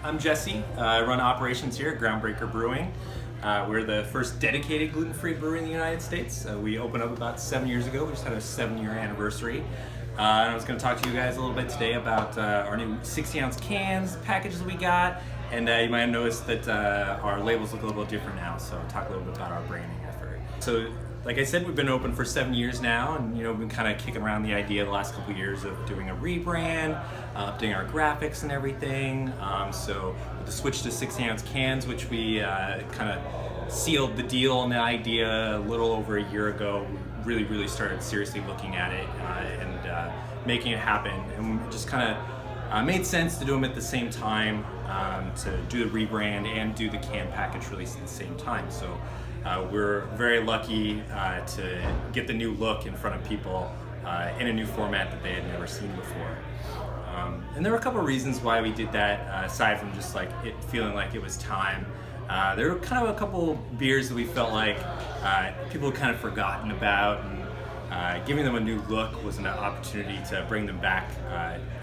I'm Jesse. I run operations here at Breaker Brewing. We're the first dedicated gluten-free brewery in the United States. We opened up about 7 years ago. We just had our 7-year anniversary. And I was going to talk to you guys a little bit today about our new 60-ounce cans packages we got. And you might have noticed that our labels look a little bit different now, so I'll talk a little bit about our branding effort. So, like I said, we've been open for 7 years now, and we've been kind of kicking around the idea the last couple of years of doing a rebrand, updating our graphics and everything. So with the switch to 60-ounce cans, which we kind of sealed the deal and the idea a little over a year ago, we really started seriously looking at it and making it happen. And it just kind of made sense to do them at the same time, to do the rebrand and do the can package release at the same time. So we're very lucky to get the new look in front of people in a new format that they had never seen before. And there were a couple of reasons why we did that, aside from just like it feeling like it was time. There were kind of a couple beers that we felt like people had kind of forgotten about, and giving them a new look was an opportunity to bring them back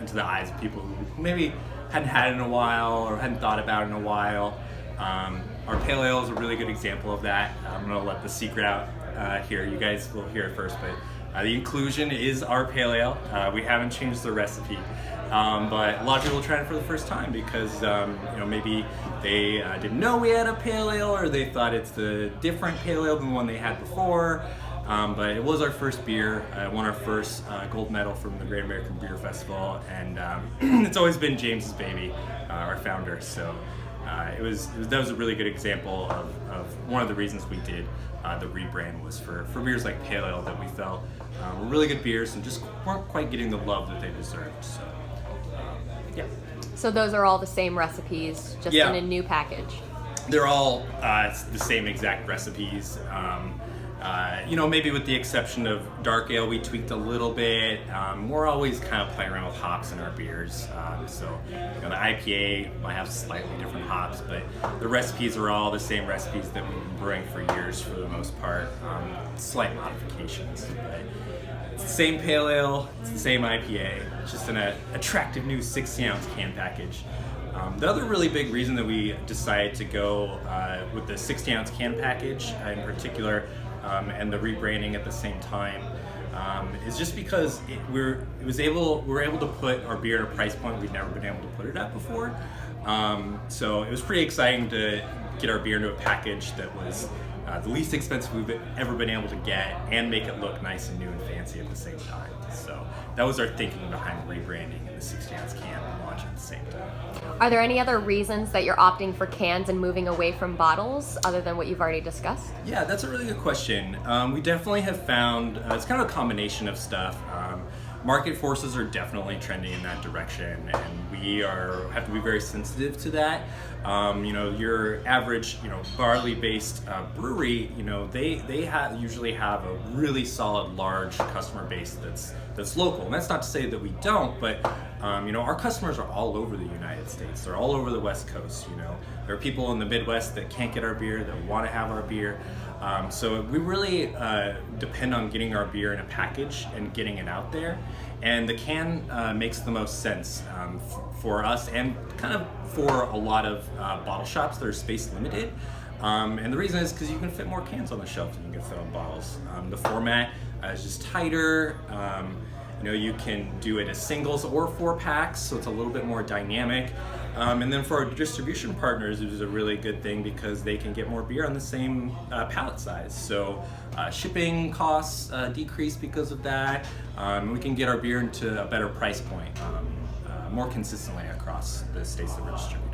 into the eyes of people who maybe hadn't had it in a while or hadn't thought about it in a while. Our pale ale is a really good example of that. I'm going to let the secret out here. You guys will hear it first, but the inclusion is our pale ale. We haven't changed the recipe, but a lot of people are trying it for the first time because maybe they didn't know we had a pale ale, or they thought it's the different pale ale than the one they had before. But it was our first beer. Won our first gold medal from the Great American Beer Festival, and it's always been James's baby, our founder. So that was a really good example of one of the reasons we did the rebrand, was for beers like pale ale that we felt were really good beers and just weren't quite getting the love that they deserved. So yeah. So those are all the same recipes, just in a new package. They're all the same exact recipes. Maybe with the exception of dark ale, we tweaked a little bit. We're always kind of playing around with hops in our beers. The IPA might have slightly different hops, but the recipes are all the same recipes that we've been brewing for years for the most part. Slight modifications. But it's the same pale ale, it's the same IPA, it's just an attractive new 60-ounce can package. The other really big reason that we decided to go with the 60-ounce can package in particular, and the rebranding at the same time, is just because we were able to put our beer at a price point we've never been able to put it at before. So it was pretty exciting to get our beer into a package that was the least expensive we've ever been able to get, and make it look nice and new and fancy at the same time. So that was our thinking behind rebranding and the 60-ounce can launch at the same time. Are there any other reasons that you're opting for cans and moving away from bottles, other than what you've already discussed? Yeah, that's a really good question. We definitely have found it's kind of a combination of stuff. Market forces are definitely trending in that direction, and we have to be very sensitive to that. Your average, barley-based brewery, they usually have a really solid, large customer base that's local. And that's not to say that we don't, but our customers are all over the United States. They're all over the West Coast. There are people in the Midwest that can't get our beer, that want to have our beer. So we really depend on getting our beer in a package and getting it out there. And the can makes the most sense for us, and kind of for a lot of bottle shops that are space limited. And the reason is because you can fit more cans on the shelf than you can fit on bottles. The format is just tighter. You can do it as singles or 4-packs, so it's a little bit more dynamic. And then for our distribution partners, it is a really good thing because they can get more beer on the same pallet size. So shipping costs decrease because of that. We can get our beer into a better price point more consistently across the states that we're distributing.